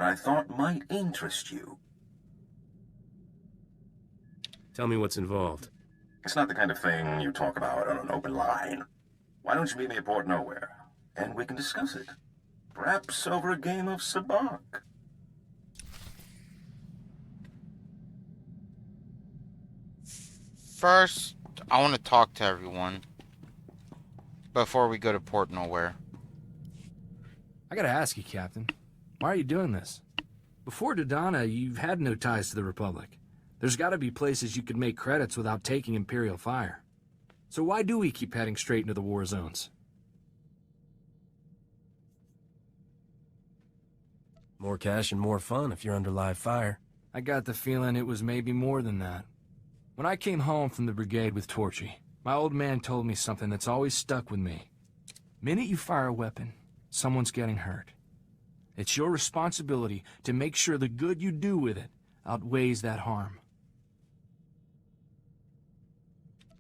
I thought might interest you. Tell me what's involved. It's not the kind of thing you talk about on an open line. Why don't you meet me at Port Nowhere, and we can discuss it. Perhaps over a game of sabacc. First, I want to talk to everyone before we go to Port Nowhere. I gotta ask you, Captain. Why are you doing this? Before Dodonna, you've had no ties to the Republic. There's gotta be places you could make credits without taking Imperial fire. So why do we keep heading straight into the war zones? More cash and more fun if you're under live fire. I got the feeling it was maybe more than that. When I came home from the brigade with Torchy, my old man told me something that's always stuck with me. Minute you fire a weapon, someone's getting hurt. It's your responsibility to make sure the good you do with it outweighs that harm.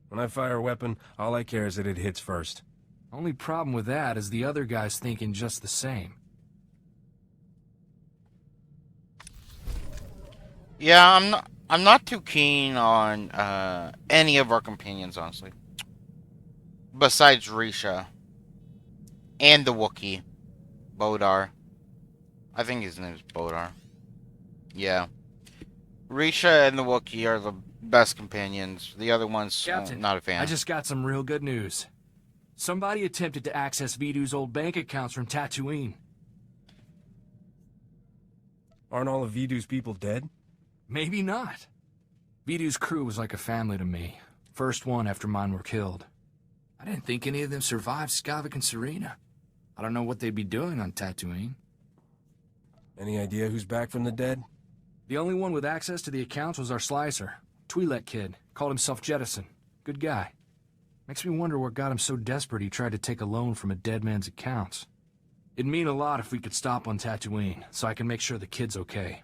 When I fire a weapon, all I care is that it hits first. Only problem with that is the other guy's thinking just the same. Yeah, I'm not too keen on any of our companions, honestly. Besides Risha and the Wookiee, Bodar. I think his name is Bodar. Yeah. Risha and the Wookiee are the best companions. The other ones, Captain, not a fan. I just got some real good news. Somebody attempted to access Vidu's old bank accounts from Tatooine. Aren't all of Vidu's people dead? Maybe not. Vidu's crew was like a family to me. First one after mine were killed. I didn't think any of them survived Skavik and Serena. I don't know what they'd be doing on Tatooine. Any idea who's back from the dead? The only one with access to the accounts was our slicer. Twi'lek kid. Called himself Jettison. Good guy. Makes me wonder what got him so desperate he tried to take a loan from a dead man's accounts. It'd mean a lot if we could stop on Tatooine, so I can make sure the kid's okay.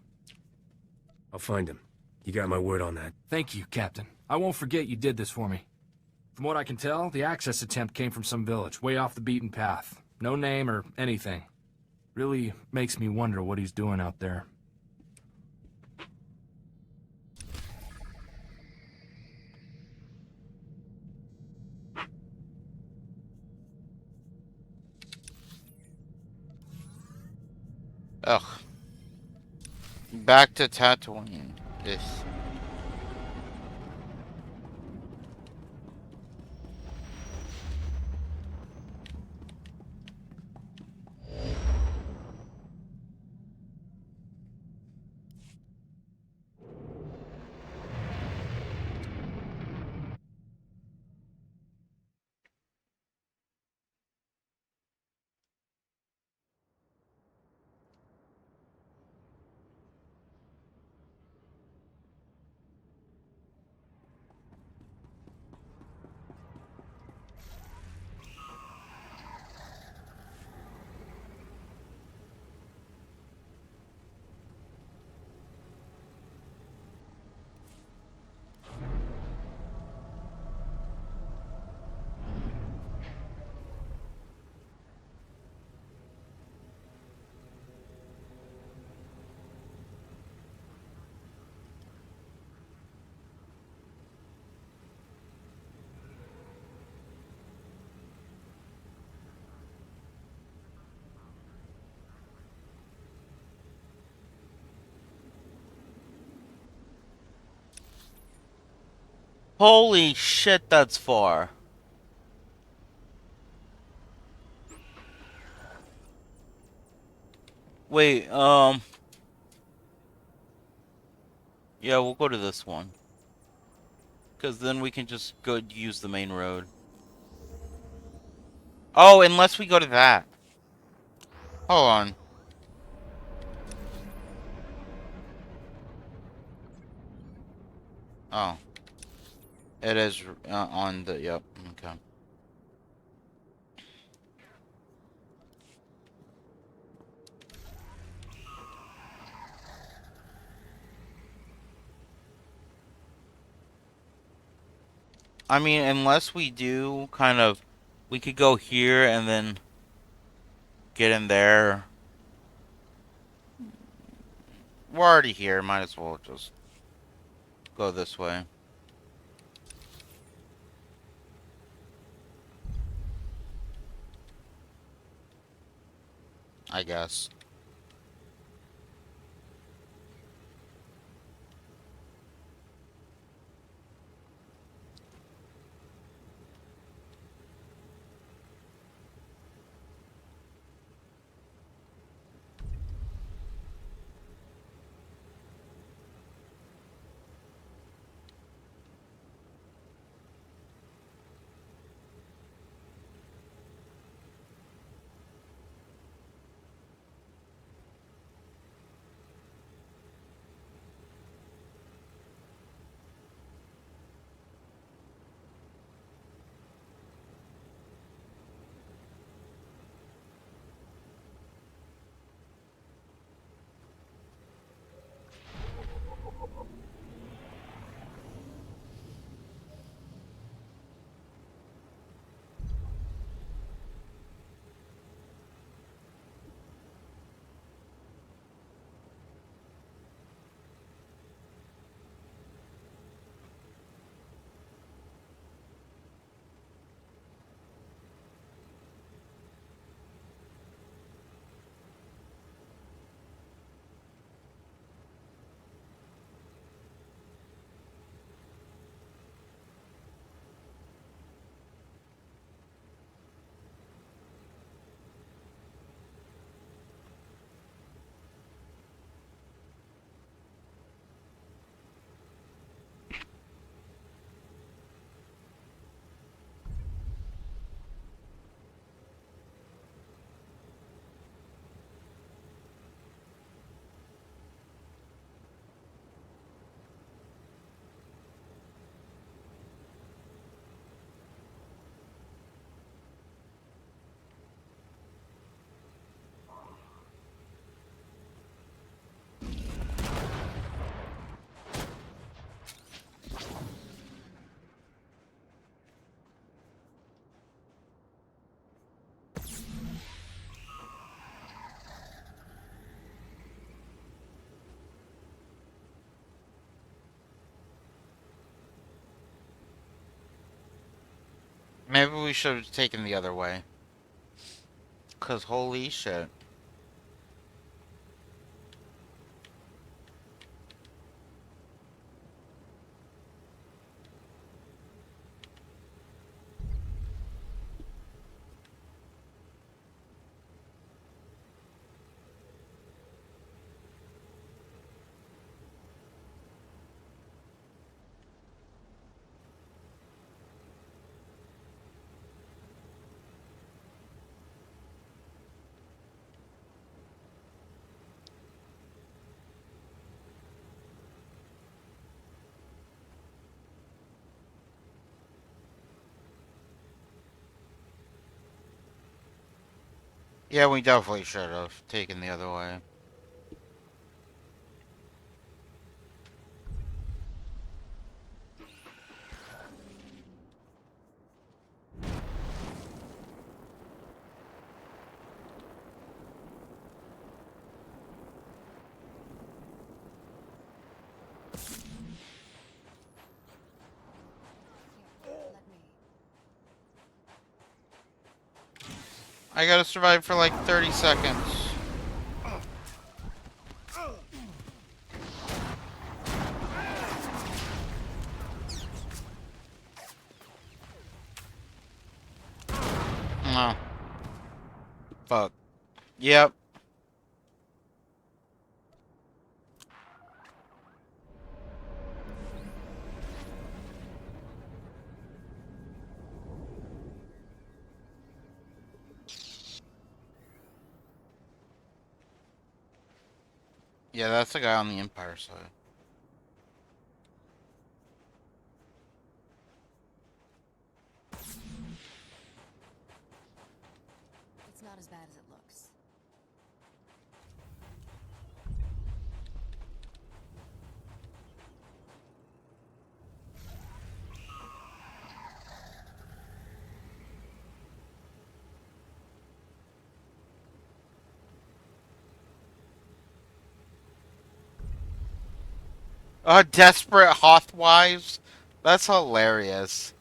I'll find him. You got my word on that. Thank you, Captain. I won't forget you did this for me. From what I can tell, the access attempt came from some village, way off the beaten path. No name or anything. Really makes me wonder what he's doing out there. Ugh. Back to Tatooine. This. Holy shit, that's far. Wait, yeah, we'll go to this one. Because then we can just go use the main road. Oh, unless we go to that. Hold on. Oh. It is on the, yep, okay. I mean, unless we do kind of, we could go here and then get in there. we're already here. Might as well just go this way. I guess. Maybe we should have taken the other way. Cause holy shit. Yeah, we definitely should have taken the other way. I gotta survive for like 30 seconds. No. Fuck. Yep. Yeah, that's the guy on the Empire side. It's not as bad as it looks. Desperate Hoth wives? That's hilarious.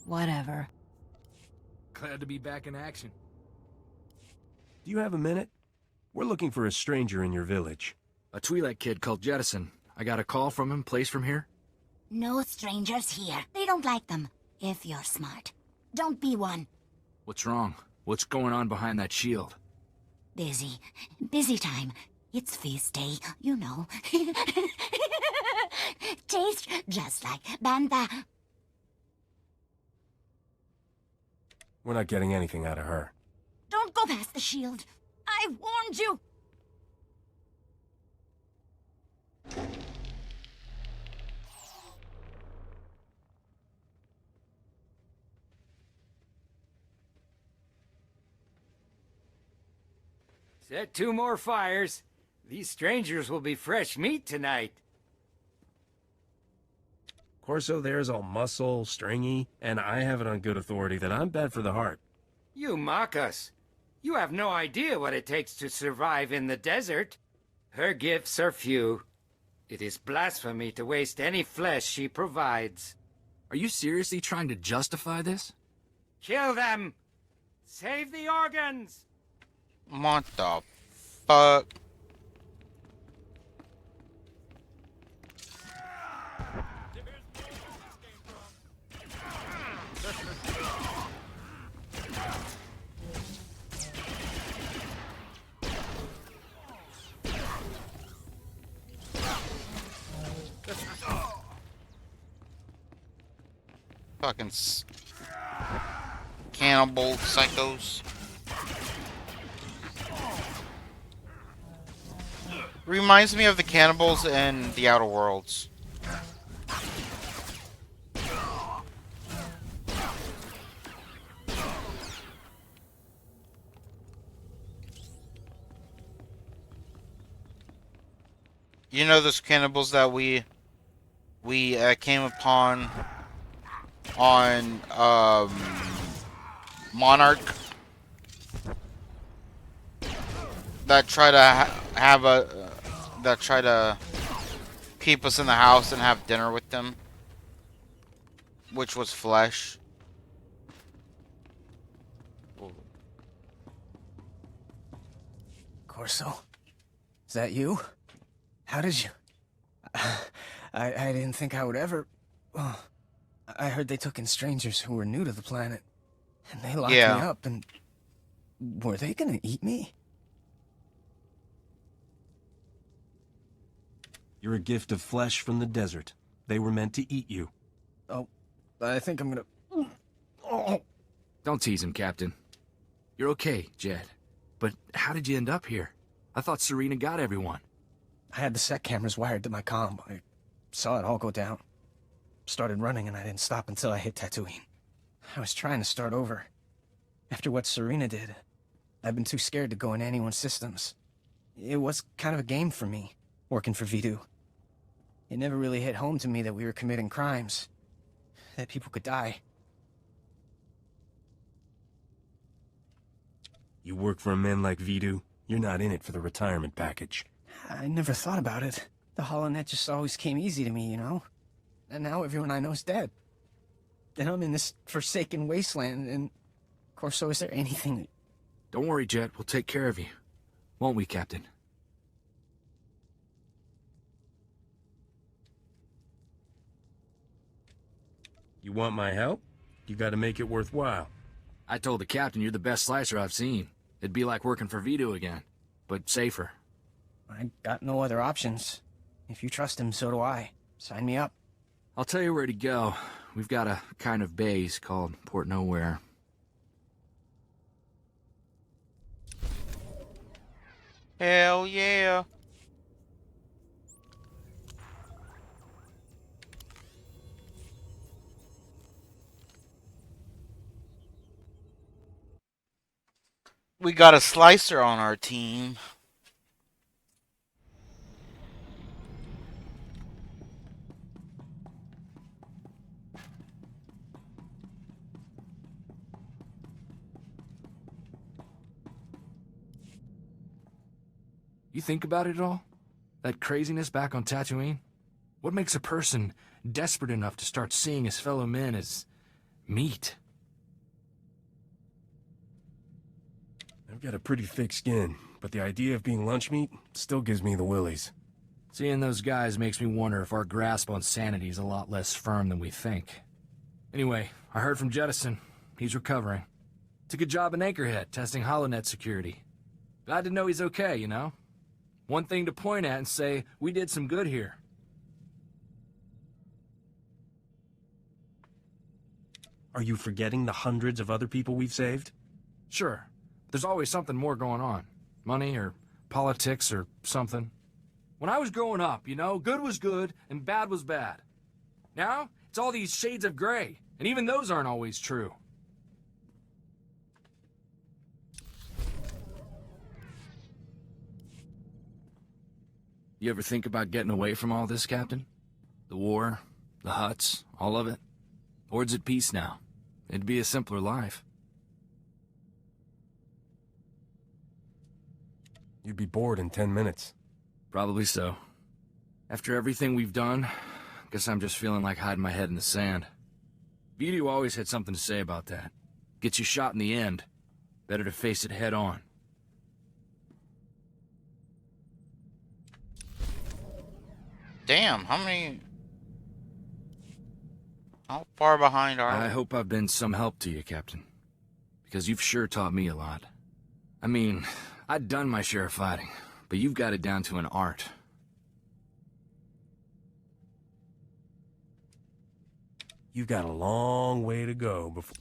Whatever. Glad to be back in action. Do you have a minute? We're looking for a stranger in your village. A Twi'lek kid called Jettison. I got a call from him, place from here. No strangers here. They don't like them. If you're smart. Don't be one. What's wrong? What's going on behind that shield? Busy. Busy time. It's feast day, you know. Taste just like Bantha. We're not getting anything out of her. Don't go past the shield. I warned you. Set 2 more fires. These strangers will be fresh meat tonight. Corso there's all muscle, stringy, and I have it on good authority that I'm bad for the heart. You mock us. You have no idea what it takes to survive in the desert. Her gifts are few. It is blasphemy to waste any flesh she provides. Are you seriously trying to justify this? Kill them! Save the organs! What the fuck? Fucking cannibal psychos. Reminds me of the cannibals in the Outer Worlds. You know those cannibals that we came upon on Monarch that try to have a that try to keep us in the house and have dinner with them, which was flesh. Corso? Is that you? How did you... I didn't think I would ever... Oh, I heard they took in strangers who were new to the planet. And they locked me up and... Were they gonna eat me? You're a gift of flesh from the desert. They were meant to eat you. Oh, I think I'm gonna... Oh. Don't tease him, Captain. You're okay, Jed. But how did you end up here? I thought Serena got everyone. I had the set cameras wired to my comm. I saw it all go down. Started running and I didn't stop until I hit Tatooine. I was trying to start over. After what Serena did, I've been too scared to go in anyone's systems. It was kind of a game for me, working for Vidu. It never really hit home to me that we were committing crimes. That people could die. You work for a man like Vidu, you're not in it for the retirement package. I never thought about it. The HoloNet just always came easy to me, you know? And now everyone I know's dead. And I'm in this forsaken wasteland, and... Corso, is there anything... Don't worry, Jet. We'll take care of you. Won't we, Captain? You want my help? You gotta make it worthwhile. I told the captain you're the best slicer I've seen. It'd be like working for Vito again, but safer. I got no other options. If you trust him, so do I. Sign me up. I'll tell you where to go. We've got a kind of base called Port Nowhere. Hell yeah. We got a slicer on our team. You think about it at all? That craziness back on Tatooine? What makes a person desperate enough to start seeing his fellow men as meat? I've got a pretty thick skin, but the idea of being lunch meat still gives me the willies. Seeing those guys makes me wonder if our grasp on sanity is a lot less firm than we think. Anyway, I heard from Jettison. He's recovering. Took a job in Anchorhead, testing HoloNet security. Glad to know he's okay, you know? One thing to point at and say, we did some good here. Are you forgetting the hundreds of other people we've saved? Sure. There's always something more going on. Money or politics or something. When I was growing up, you know, good was good and bad was bad. Now, it's all these shades of gray, and even those aren't always true. You ever think about getting away from all this, Captain? The war, the huts, all of it? Hord's at peace now. It'd be a simpler life. You'd be bored in 10 minutes. Probably so. After everything we've done, guess I'm just feeling like hiding my head in the sand. Vito always had something to say about that. Gets you shot in the end. Better to face it head on. Damn, how far behind are I we? hope I've been some help to you, Captain. Because you've sure taught me a lot. I mean, I'd done my share of fighting, but you've got it down to an art. You've got a long way to go before...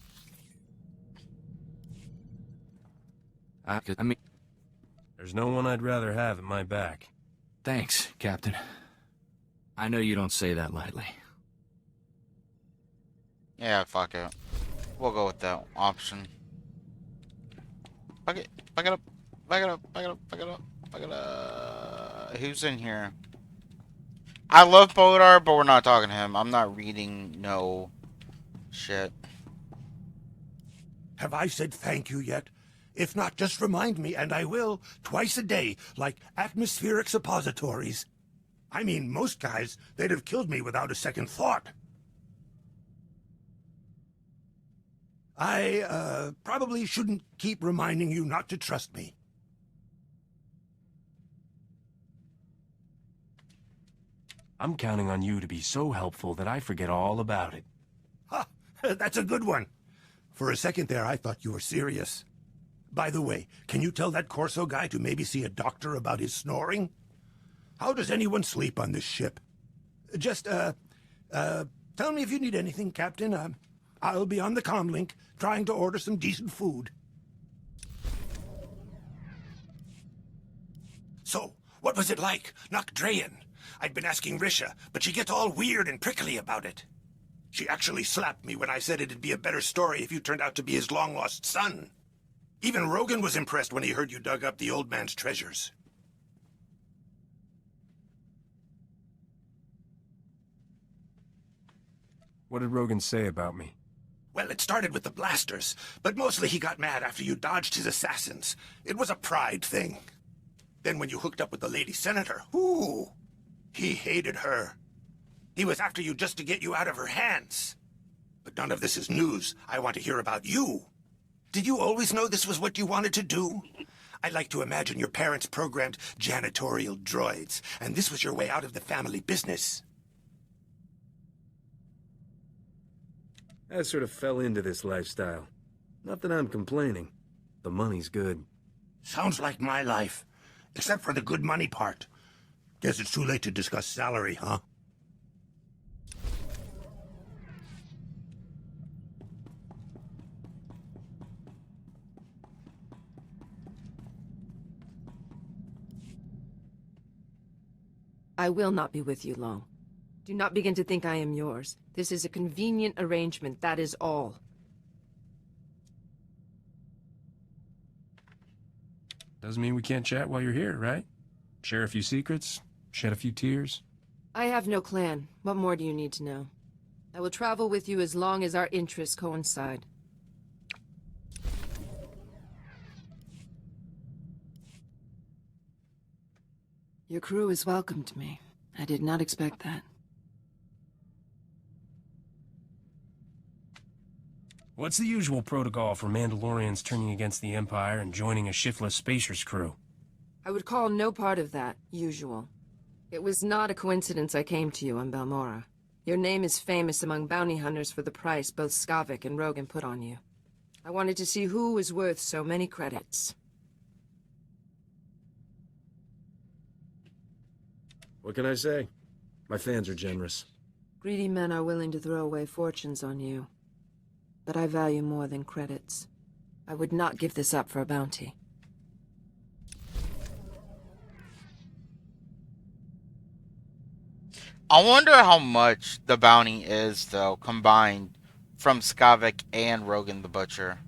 I mean, There's no one I'd rather have at my back. thanks, Captain. I know you don't say that lightly. Yeah, fuck it. We'll go with that option. Back it up. Back it up. Back it up. Back it up. Back it up. Who's in here? I love Bodar, but we're not talking to him. I'm not reading no shit. Have I said thank you yet? If not, just remind me, and I will, twice a day, like atmospheric suppositories. I mean, most guys, they'd have killed me without a second thought. I, probably shouldn't keep reminding you not to trust me. I'm counting on you to be so helpful that I forget all about it. Ha! That's a good one. For a second there, I thought you were serious. By the way, can you tell that Corso guy to maybe see a doctor about his snoring? How does anyone sleep on this ship? Just, tell me if you need anything, Captain. I'll be on the comlink, trying to order some decent food. So, what was it like, Nocdrayan? I'd been asking Risha, but she gets all weird and prickly about it. She actually slapped me when I said it'd be a better story if you turned out to be his long-lost son. Even Rogan was impressed when he heard you dug up the old man's treasures. What did Rogan say about me? Well, it started with the blasters, but mostly he got mad after you dodged his assassins. It was a pride thing. Then when you hooked up with the lady senator, ooh, he hated her. He was after you just to get you out of her hands. But none of this is news. I want to hear about you. Did you always know this was what you wanted to do? I like to imagine your parents programmed janitorial droids, and this was your way out of the family business. I sort of fell into this lifestyle. Not that I'm complaining. The money's good. Sounds like my life, except for the good money part. Guess it's too late to discuss salary, huh? I will not be with you long. Do not begin to think I am yours. This is a convenient arrangement, that is all. Doesn't mean we can't chat while you're here, right? Share a few secrets, shed a few tears. I have no clan. What more do you need to know? I will travel with you as long as our interests coincide. Your crew has welcomed me. I did not expect that. What's the usual protocol for Mandalorians turning against the Empire and joining a shiftless spacer's crew? I would call no part of that usual. It was not a coincidence I came to you on Balmora. Your name is famous among bounty hunters for the price both Skavik and Rogan put on you. I wanted to see who was worth so many credits. What can I say? My fans are generous. Greedy men are willing to throw away fortunes on you. But I value more than credits. I would not give this up for a bounty. I wonder how much the bounty is, though, combined from Skavik and Rogan the Butcher.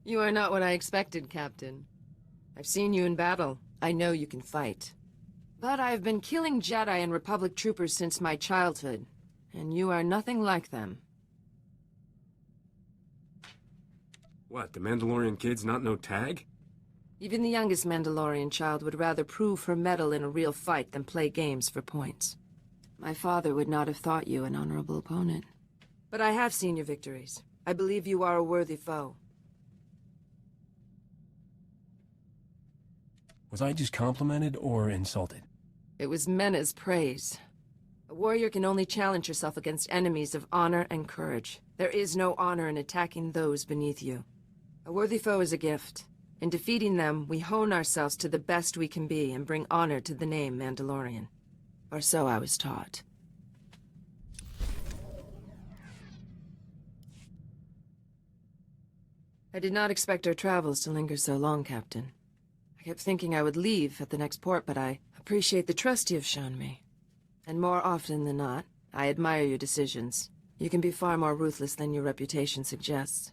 You are not what I expected, Captain. I've seen you in battle. I know you can fight. But I've been killing Jedi and Republic troopers since my childhood, and you are nothing like them. What, the Mandalorian kid's not no tag? Even the youngest Mandalorian child would rather prove her mettle in a real fight than play games for points. My father would not have thought you an honorable opponent. But I have seen your victories. I believe you are a worthy foe. Was I just complimented or insulted? It was meant as praise. A warrior can only challenge herself against enemies of honor and courage. There is no honor in attacking those beneath you. A worthy foe is a gift. In defeating them, we hone ourselves to the best we can be and bring honor to the name Mandalorian. Or so I was taught. I did not expect our travels to linger so long, Captain. I kept thinking I would leave at the next port, but I appreciate the trust you have shown me. And more often than not, I admire your decisions. You can be far more ruthless than your reputation suggests.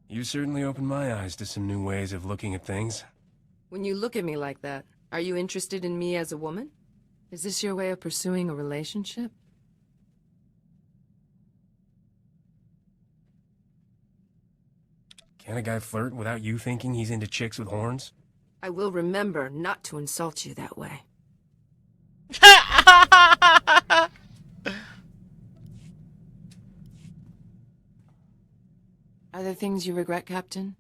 You certainly opened my eyes to some new ways of looking at things. When you look at me like that, are you interested in me as a woman? Is this your way of pursuing a relationship? Can a guy flirt without you thinking he's into chicks with horns? I will remember not to insult you that way. Are there things you regret, Captain?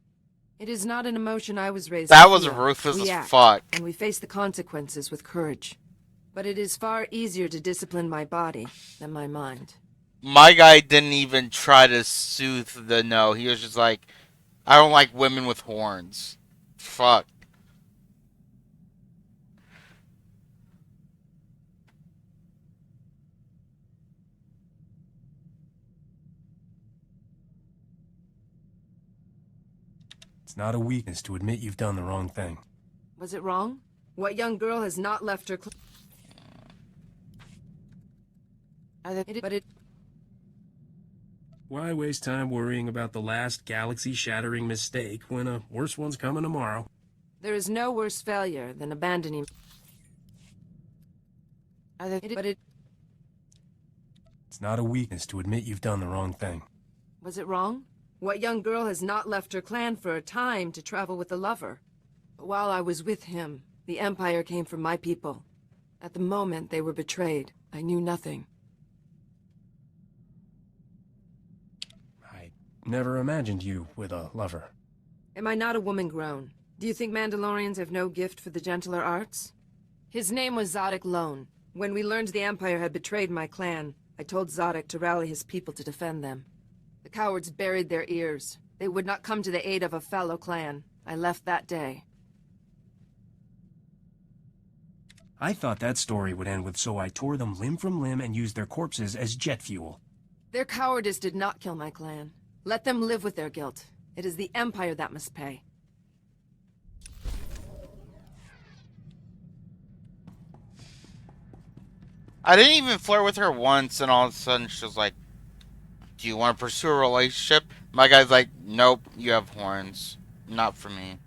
It is not an emotion I was raised That to was feel. ruthless We as act, fuck. and we face the consequences with courage. But it is far easier to discipline my body than my mind. My guy didn't even try to soothe the no. He was just like, I don't like women with horns. Fuck. It's not a weakness to admit you've done the wrong thing. Was it wrong? What young girl has not left her Why waste time worrying about the last galaxy-shattering mistake when a worse one's coming tomorrow? There is no worse failure than abandoning. It's not a weakness to admit you've done the wrong thing. Was it wrong? What young girl has not left her clan for a time to travel with a lover? But while I was with him, the Empire came for my people. At the moment they were betrayed, I knew nothing. Never imagined you with a lover. Am I not a woman grown? Do you think Mandalorians have no gift for the gentler arts? His name was Zodic Lone. When we learned the Empire had betrayed my clan, I told Zodic to rally his people to defend them. The cowards buried their ears. They would not come to the aid of a fellow clan. I left that day. I thought that story would end with so I tore them limb from limb and used their corpses as jet fuel. Their cowardice did not kill my clan. Let them live with their guilt. It is the Empire that must pay. I didn't even flirt with her once, and all of a sudden she was like, "Do you want to pursue a relationship?" My guy's like, "Nope, you have horns. Not for me.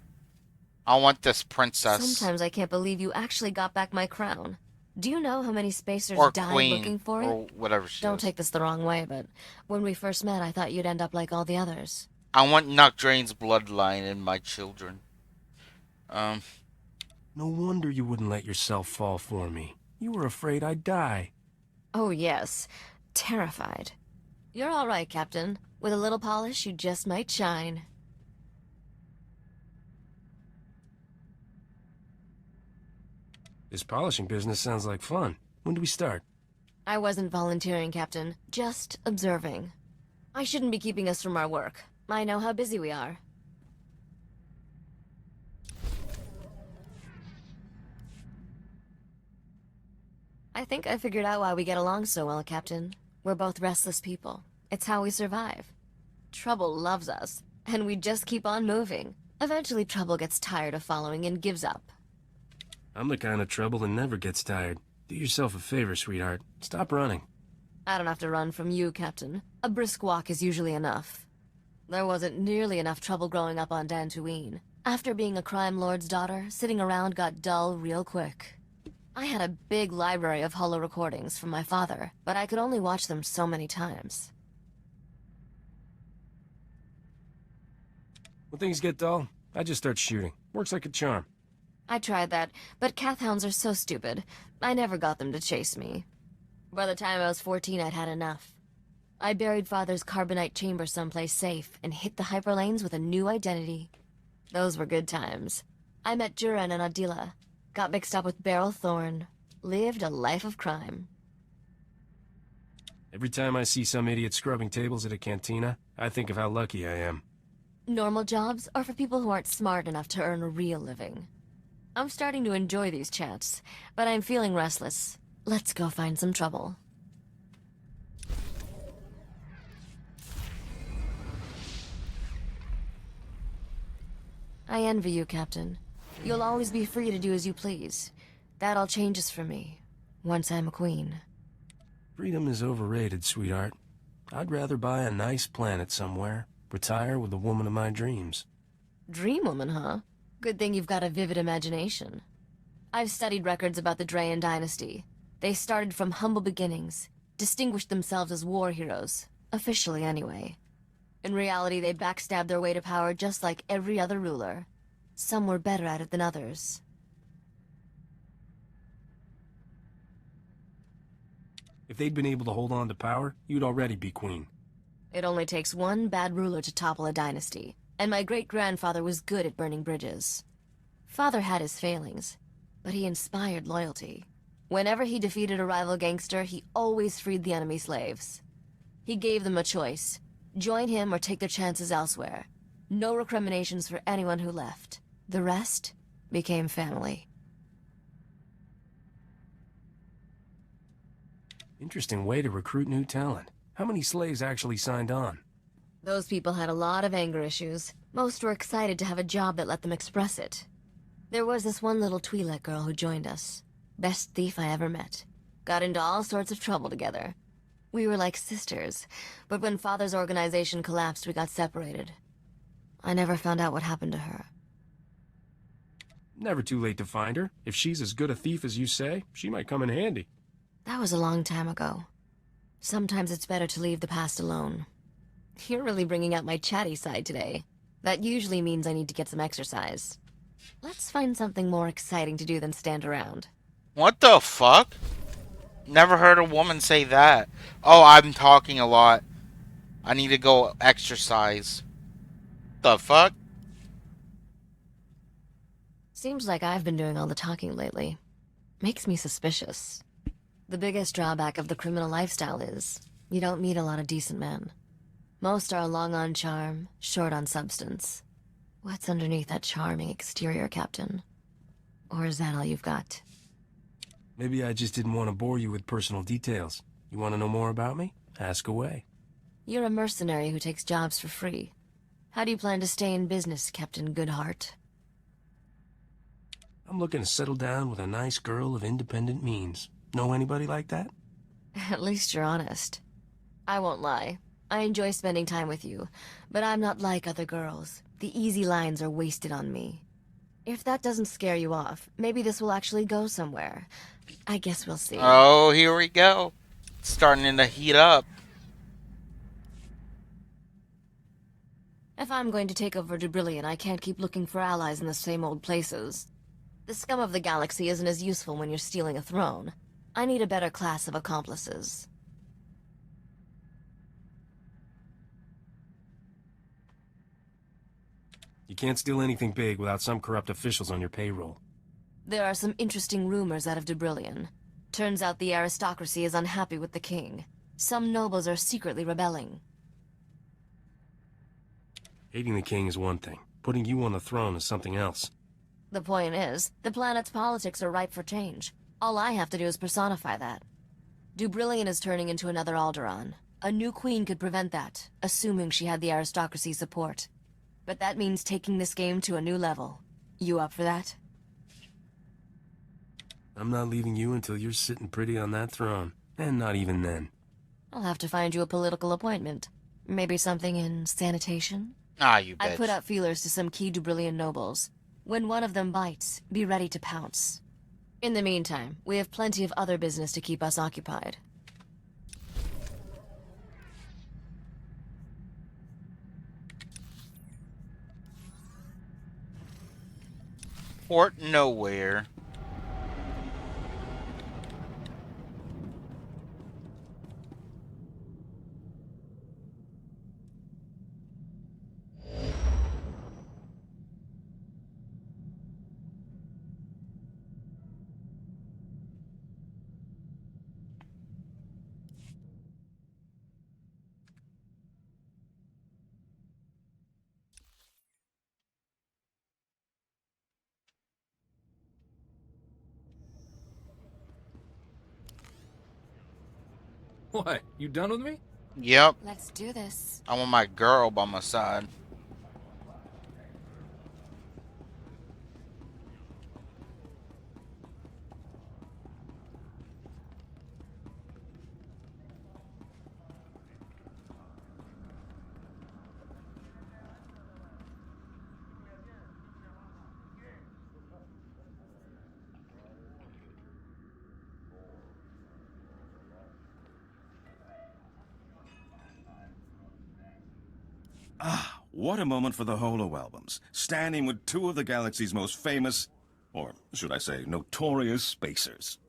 I want this princess." Sometimes I can't believe you actually got back my crown. Do you know how many spacers Or died queen, looking for it? or whatever she Don't is. take this the wrong way, but when we first met, I thought you'd end up like all the others. I want Nocdrane's bloodline in my children. No wonder you wouldn't let yourself fall for me. You were afraid I'd die. Oh yes, terrified. You're all right, Captain. With a little polish, you just might shine. This polishing business sounds like fun. When do we start? I wasn't volunteering, Captain. Just observing. I shouldn't be keeping us from our work. I know how busy we are. I think I figured out why we get along so well, Captain. We're both restless people. It's how we survive. Trouble loves us, and we just keep on moving. Eventually, Trouble gets tired of following and gives up. I'm the kind of trouble that never gets tired. Do yourself a favor, sweetheart. Stop running. I don't have to run from you, Captain. A brisk walk is usually enough. There wasn't nearly enough trouble growing up on Dantooine. After being a crime lord's daughter, sitting around got dull real quick. I had a big library of holo recordings from my father, but I could only watch them so many times. When things get dull, I just start shooting. Works like a charm. I tried that, but Kathhounds are so stupid. I never got them to chase me. By the time I was 14, I'd had enough. I buried Father's carbonite chamber someplace safe and hit the hyperlanes with a new identity. Those were good times. I met Duran and Adila, got mixed up with Beryl Thorne, lived a life of crime. Every time I see some idiot scrubbing tables at a cantina, I think of how lucky I am. Normal jobs are for people who aren't smart enough to earn a real living. I'm starting to enjoy these chats, but I'm feeling restless. Let's go find some trouble. I envy you, Captain. You'll always be free to do as you please. That all changes for me, once I'm a queen. Freedom is overrated, sweetheart. I'd rather buy a nice planet somewhere, retire with the woman of my dreams. Dream woman, huh? Good thing you've got a vivid imagination. I've studied records about the Drayan dynasty. They started from humble beginnings, distinguished themselves as war heroes, officially anyway. In reality, they backstabbed their way to power just like every other ruler. Some were better at it than others. If they'd been able to hold on to power, you'd already be queen. It only takes one bad ruler to topple a dynasty, and my great-grandfather was good at burning bridges. Father had his failings, but he inspired loyalty. Whenever he defeated a rival gangster, he always freed the enemy slaves. He gave them a choice: join him or take their chances elsewhere. No recriminations for anyone who left. The rest became family. Interesting way to recruit new talent. How many slaves actually signed on? Those people had a lot of anger issues. Most were excited to have a job that let them express it. There was this one little Twi'lek girl who joined us. Best thief I ever met. Got into all sorts of trouble together. We were like sisters, but when Father's organization collapsed, we got separated. I never found out what happened to her. Never too late to find her. If she's as good a thief as you say, she might come in handy. That was a long time ago. Sometimes it's better to leave the past alone. You're really bringing out my chatty side today. That usually means I need to get some exercise. Let's find something more exciting to do than stand around. What the fuck? Never heard a woman say that. Oh, I'm talking a lot. I need to go exercise. The fuck? Seems like I've been doing all the talking lately. Makes me suspicious. The biggest drawback of the criminal lifestyle is you don't meet a lot of decent men. Most are long on charm, short on substance. What's underneath that charming exterior, Captain? Or is that all you've got? Maybe I just didn't want to bore you with personal details. You want to know more about me? Ask away. You're a mercenary who takes jobs for free. How do you plan to stay in business, Captain Goodheart? I'm looking to settle down with a nice girl of independent means. Know anybody like that? At least you're honest. I won't lie. I enjoy spending time with you, but I'm not like other girls. The easy lines are wasted on me. If that doesn't scare you off, maybe this will actually go somewhere. I guess we'll see. Oh, here we go. It's starting to heat up. If I'm going to take over Dubrillion, I can't keep looking for allies in the same old places. The scum of the galaxy isn't as useful when you're stealing a throne. I need a better class of accomplices. You can't steal anything big without some corrupt officials on your payroll. There are some interesting rumors out of Dubrillion. Turns out the aristocracy is unhappy with the king. Some nobles are secretly rebelling. Hating the king is one thing. Putting you on the throne is something else. The point is, the planet's politics are ripe for change. All I have to do is personify that. Dubrillion is turning into another Alderaan. A new queen could prevent that, assuming she had the aristocracy's support. But that means taking this game to a new level. You up for that? I'm not leaving you until you're sitting pretty on that throne. And not even then. I'll have to find you a political appointment. Maybe something in sanitation? Ah, you bitch. I put out feelers to some key Dubrillion nobles. When one of them bites, be ready to pounce. In the meantime, we have plenty of other business to keep us occupied. Port Nowhere. What? You done with me? Yep. Let's do this. I want my girl by my side. Ah, what a moment for the Holo albums. Standing with two of the galaxy's most famous, or should I say, notorious spacers.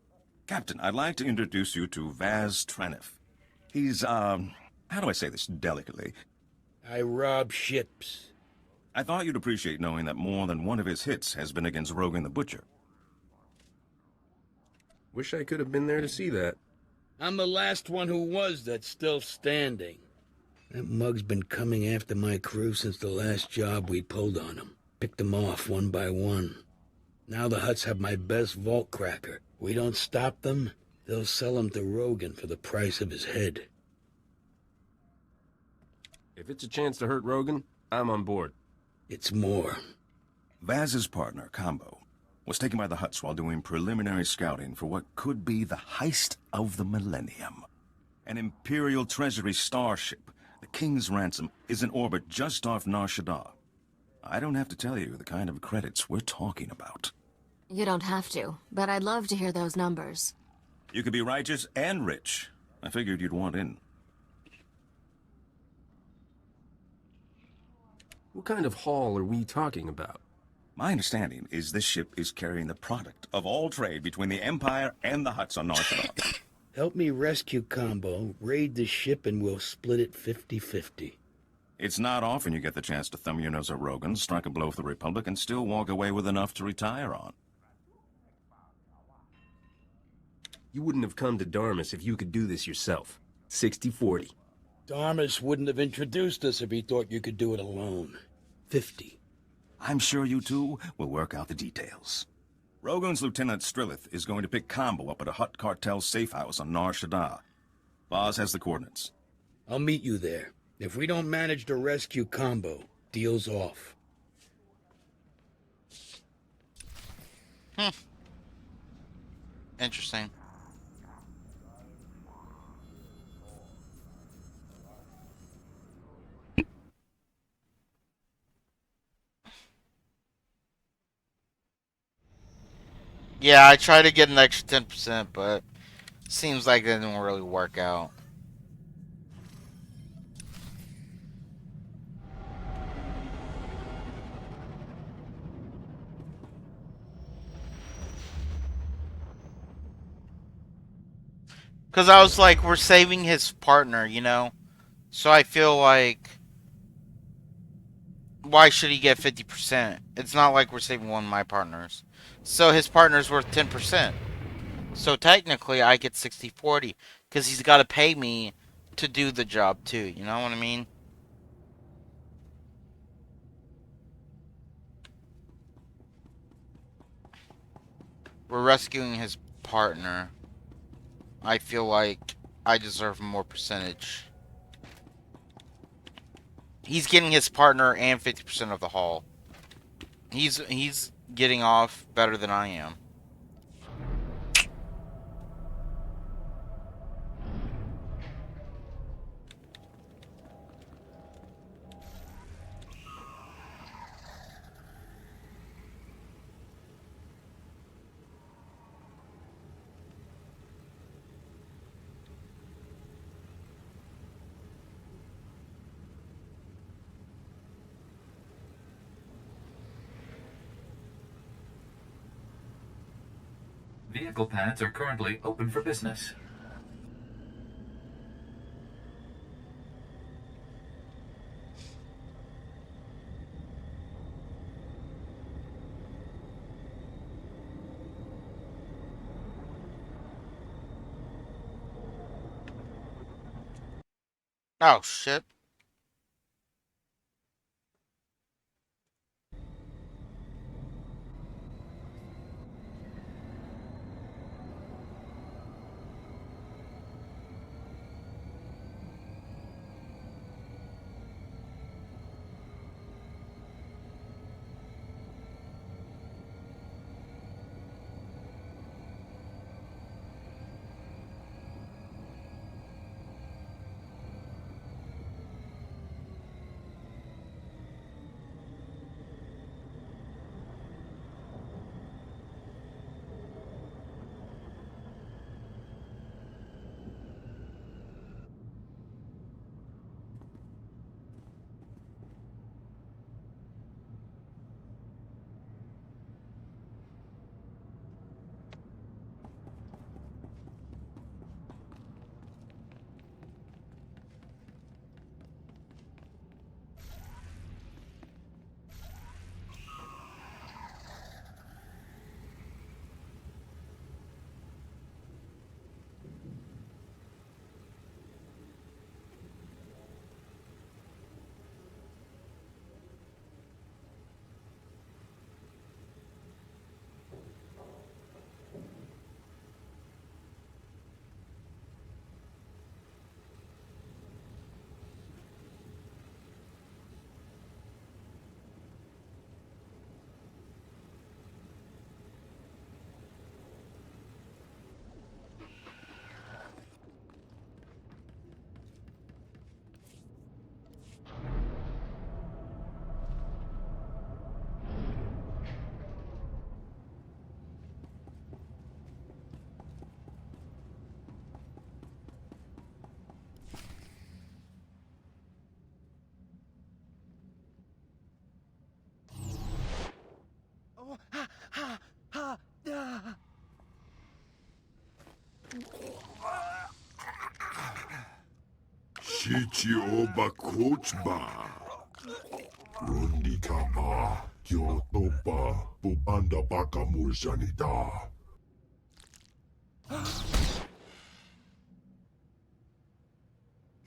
Captain, I'd like to introduce you to Vaz Tranif. He's, how do I say this delicately? I rob ships. I thought you'd appreciate knowing that more than one of his hits has been against Rogan the Butcher. Wish I could have been there to see that. I'm the last one who was that's still standing. That mug's been coming after my crew since the last job we pulled on him. Picked them off one by one. Now the Hutts have my best vault cracker. We don't stop them, they'll sell him to Rogan for the price of his head. If it's a chance to hurt Rogan, I'm on board. It's more. Vaz's partner, Combo, was taken by the Hutts while doing preliminary scouting for what could be the heist of the millennium. An Imperial Treasury starship, the King's Ransom, is in orbit just off Nar Shaddaa. I don't have to tell you the kind of credits we're talking about. You don't have to, but I'd love to hear those numbers. You could be righteous and rich. I figured you'd want in. What kind of haul are we talking about? My understanding is this ship is carrying the product of all trade between the Empire and the Hutts on Nar Shaddaa. Help me rescue Combo, raid the ship, and we'll split it 50-50. It's not often you get the chance to thumb your nose at Rogan, strike a blow for the Republic, and still walk away with enough to retire on. You wouldn't have come to Darmus if you could do this yourself. 60-40. Darmus wouldn't have introduced us if he thought you could do it alone. 50. I'm sure you two will work out the details. Rogan's Lieutenant Strelith is going to pick Combo up at a Hutt cartel safe house on Nar Shaddaa. Boz has the coordinates. I'll meet you there. If we don't manage to rescue Combo, deal's off. Interesting. Yeah, I tried to get an extra 10%, but seems like it didn't really work out. Because I was like, we're saving his partner, you know? So I feel like, why should he get 50%? It's not like we're saving one of my partners. So his partner's worth 10%. So technically, I get 60-40. Because he's got to pay me to do the job, too. You know what I mean? We're rescuing his partner. I feel like I deserve more percentage. He's getting his partner and 50% of the haul. He's getting off better than I am. Vehicle pads are currently open for business. Oh, shit. Chichioba Kochba. Rondikaba, Kyotoba, Bubanda Baka Mulsanita.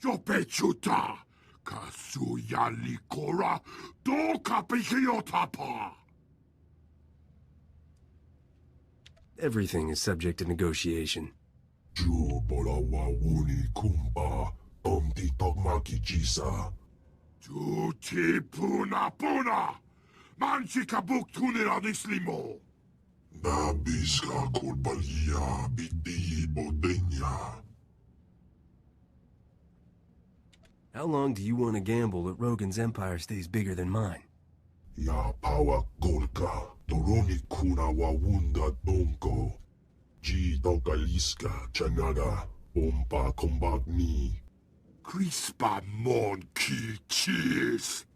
Yopechuta, Kasuya Likora, Do Kapikiotapa. Everything is subject to negotiation. Jubolawa Wuni Kumba, Omdi Togmaki Jisa. Tuti Puna Puna, Manchikabuk Tunira Nislimo. Nabiska Kulbalia, Bidi Bodenya. How long do you want to gamble that Rogan's empire stays bigger than mine? Ya Pawa Golka, Toroni Kuna Wawunda Donko. Ji Dokaliska, Chanada, Ompa Combat Me. Crispa Monkey Cheese.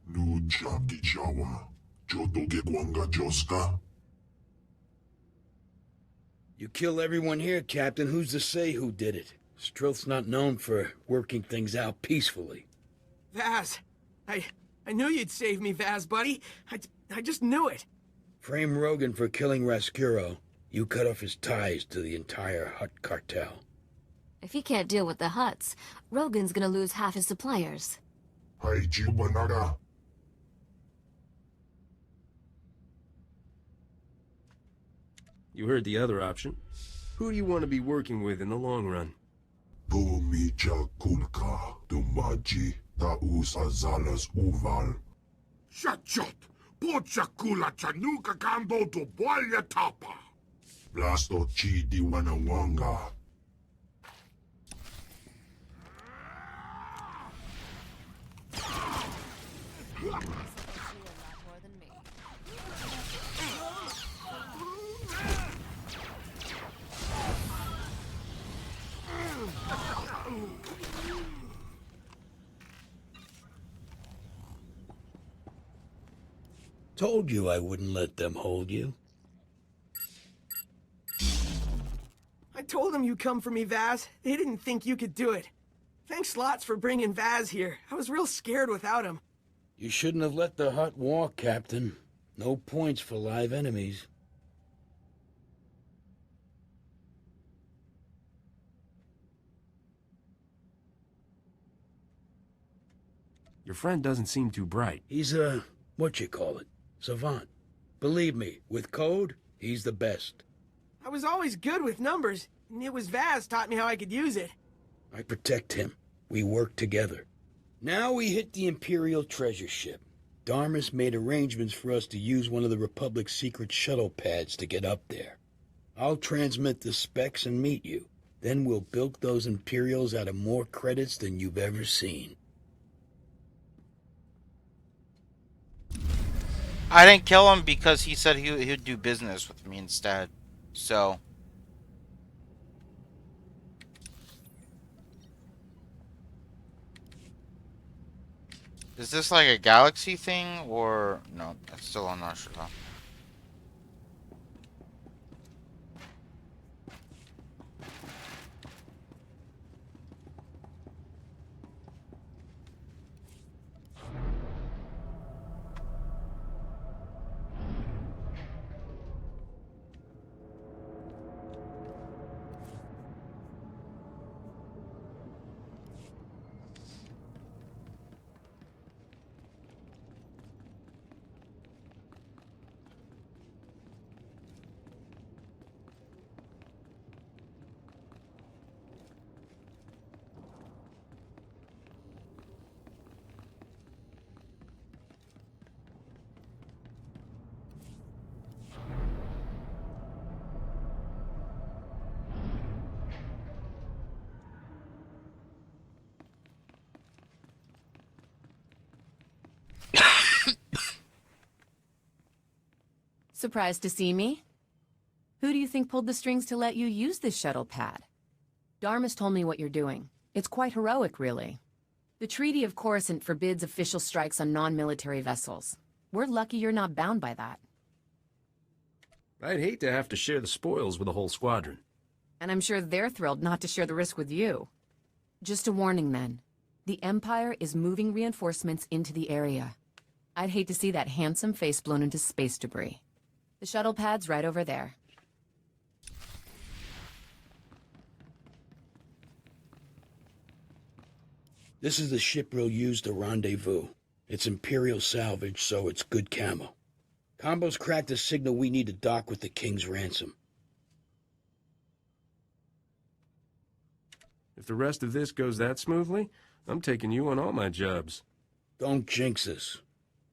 Nujaki Jawa, Jodoge Gwanga Joska. You kill everyone here, Captain. Who's to say who did it? Stroth's not known for working things out peacefully. Vaz! I knew you'd save me, Vaz, buddy. I just knew it. Frame Rogan for killing Rascuro. You cut off his ties to the entire Hutt cartel. If he can't deal with the Hutts, Rogan's gonna lose half his suppliers. Hai Jubanaga. You heard the other option. Who do you want to be working with in the long run? Domicha Kulka, Dumaji, Taus Azalas Uval. Shachot, Pochakula Chanuka Kambo to Boya Tapa. Blasto Chi Diwanawanga. Told you I wouldn't let them hold you. I told them you'd come for me, Vaz. They didn't think you could do it. Thanks lots for bringing Vaz here. I was real scared without him. You shouldn't have let the Hutt walk, Captain. No points for live enemies. Your friend doesn't seem too bright. He's a, savant. Believe me, with code, he's the best. I was always good with numbers, and it was Vaz taught me how I could use it. I protect him. We work together. Now we hit the Imperial treasure ship. Darmus made arrangements for us to use one of the Republic's secret shuttle pads to get up there. I'll transmit the specs and meet you. Then we'll bilk those Imperials out of more credits than you've ever seen. I didn't kill him because he said he'd do business with me instead. So. Is this like a galaxy thing or no? That's still I'm not sure. Surprised to see me? Who do you think pulled the strings to let you use this shuttle pad? Darmus told me what you're doing. It's quite heroic, really. The Treaty of Coruscant forbids official strikes on non-military vessels. We're lucky you're not bound by that. I'd hate to have to share the spoils with a whole squadron. And I'm sure they're thrilled not to share the risk with you. Just a warning, men. The Empire is moving reinforcements into the area. I'd hate to see that handsome face blown into space debris. The shuttle pad's right over there. This is the ship we'll use to rendezvous. It's Imperial salvage, so it's good camo. Combo's cracked the signal we need to dock with the King's ransom. If the rest of this goes that smoothly, I'm taking you on all my jobs. Don't jinx us.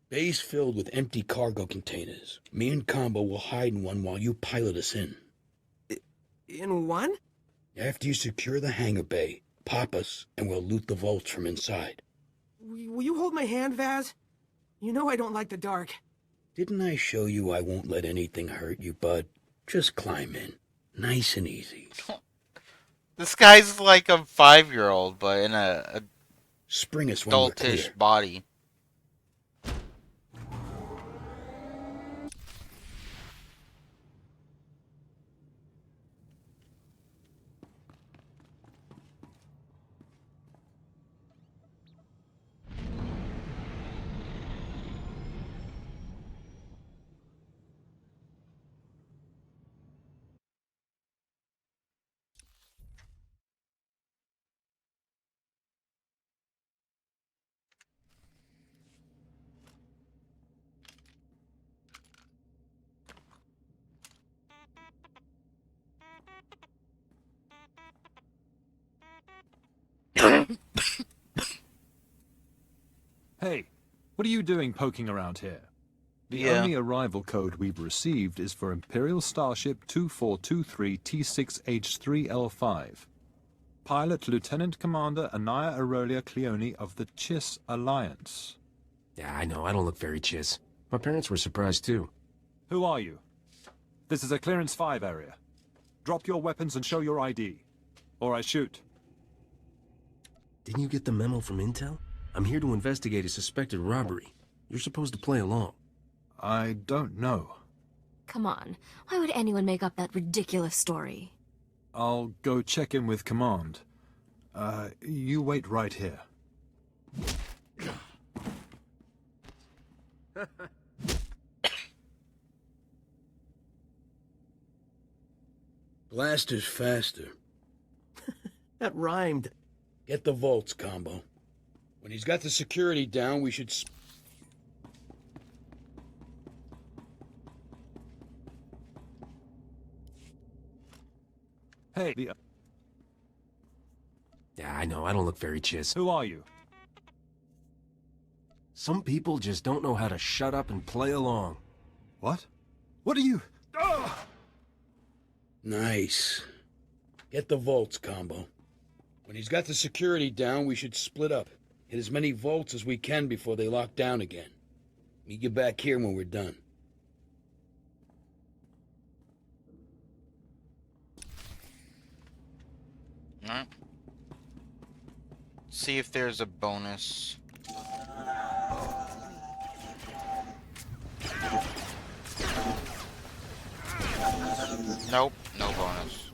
Bay's filled with empty cargo containers. Me and Combo will hide in one while you pilot us in. In one? After you secure the hangar bay, pop us, and we'll loot the vaults from inside. Will you hold my hand, Vaz? You know I don't like the dark. Didn't I show you I won't let anything hurt you, bud? Just climb in. Nice and easy. This guy's like a 5-year-old, but in a Spring us when we're clear. adultish body. Hey, what are you doing poking around here? The only arrival code we've received is for Imperial Starship 2423 T6H3L5. Pilot Lieutenant Commander Anaya Aurelia Cleone of the Chiss Alliance. Yeah, I know, I don't look very chiss. My parents were surprised too. Who are you? This is a Clearance 5 area. Drop your weapons and show your ID. Or I shoot. Didn't you get the memo from Intel? I'm here to investigate a suspected robbery. You're supposed to play along. I don't know. Come on. Why would anyone make up that ridiculous story? I'll go check in with Command. You wait right here. Blaster's faster. That rhymed. Get the vaults, Combo. When he's got the security down, we should... Hey, Yeah, I know, I don't look very chiss. Who are you? Some people just don't know how to shut up and play along. What? What are you... Nice. Get the vaults, Combo. When he's got the security down, we should split up. Hit as many vaults as we can before they lock down again. Meet you back here when we're done. Alright. See if there's a bonus. Nope, no bonus.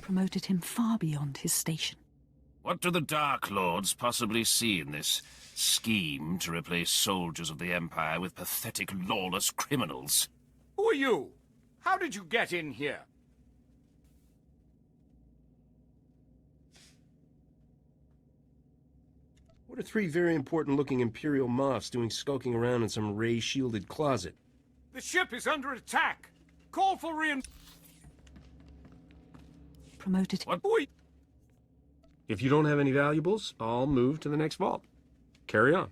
promoted him far beyond his station. What do the Dark Lords possibly see in this scheme to replace soldiers of the Empire with pathetic, lawless criminals? Who are you? How did you get in here? What are three very important-looking Imperial moths doing skulking around in some ray-shielded closet? The ship is under attack. Call for Promoted. What? If you don't have any valuables, I'll move to the next vault. Carry on.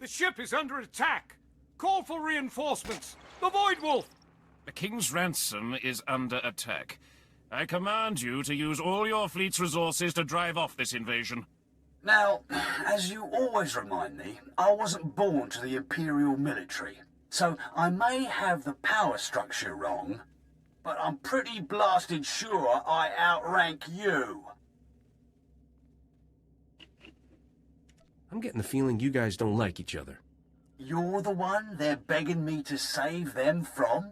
The ship is under attack. Call for reinforcements. The Void Wolf. The King's Ransom is under attack. I command you to use all your fleet's resources to drive off this invasion. Now, as you always remind me, I wasn't born to the Imperial military, so I may have the power structure wrong, but I'm pretty blasted sure I outrank you. I'm getting the feeling you guys don't like each other. You're the one they're begging me to save them from?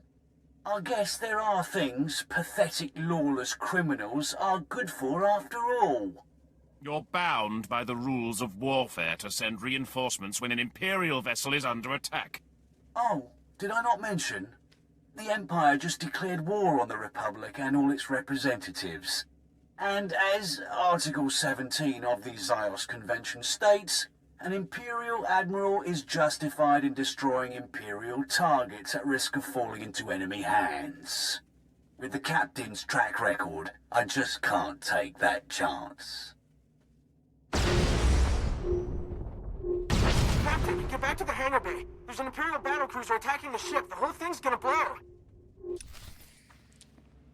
I guess there are things pathetic, lawless criminals are good for after all. You're bound by the rules of warfare to send reinforcements when an Imperial vessel is under attack. Oh, did I not mention? The Empire just declared war on the Republic and all its representatives. And as Article 17 of the Zyos Convention states, an Imperial Admiral is justified in destroying Imperial targets at risk of falling into enemy hands. With the Captain's track record, I just can't take that chance. Captain, get back to the hangar bay. There's an Imperial battlecruiser attacking the ship. The whole thing's gonna blow.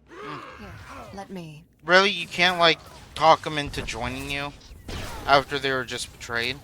Here, let me. Really? You can't, like, talk them into joining you after they were just betrayed?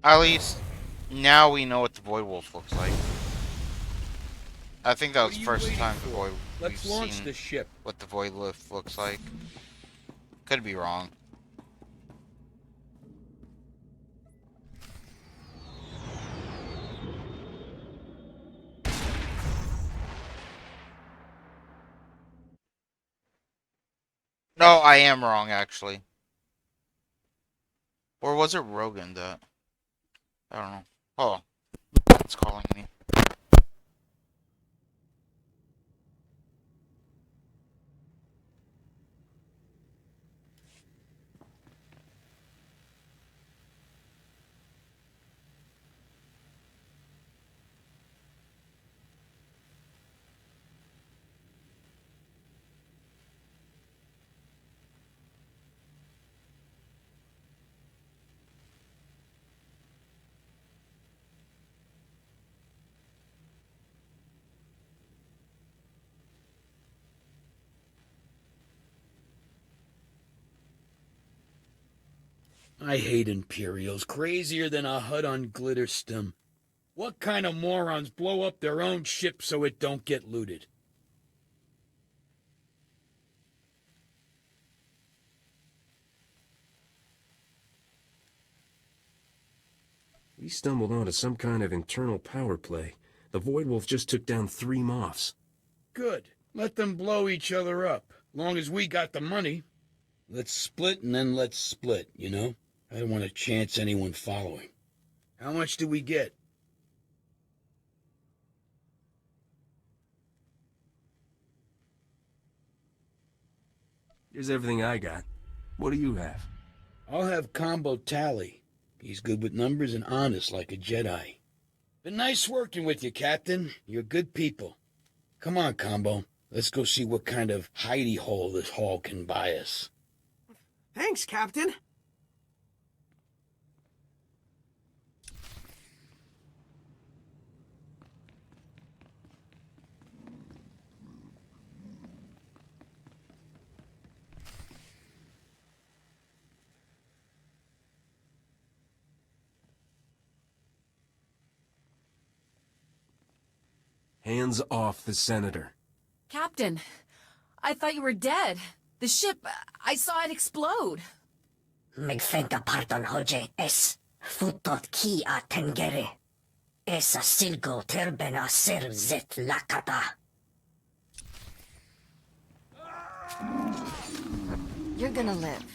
At least, now we know what the Void Wolf looks like. I think that was the first time Let's we've launch seen the ship. what the Void Wolf looks like. Could be wrong. No, I am wrong, actually. Or was it Rogan that... I don't know. Oh, it's calling me. I hate Imperials, crazier than a hut on Glitterstim. What kind of morons blow up their own ship so it don't get looted? We stumbled onto some kind of internal power play. The Void Wolf just took down 3 Moths. Good. Let them blow each other up. Long as we got the money. Let's split and then let's split, you know? I don't want to chance anyone following. How much do we get? Here's everything I got. What do you have? I'll have Combo tally. He's good with numbers and honest like a Jedi. Been nice working with you, Captain. You're good people. Come on, Combo. Let's go see what kind of hidey hole this haul can buy us. Thanks, Captain. Hands off the Senator. Captain, I thought you were dead. The ship, I saw it explode. Megfenta pardon hoje es futot ki a tengere. Es a silgo terben a ser zet lakata. You're gonna live.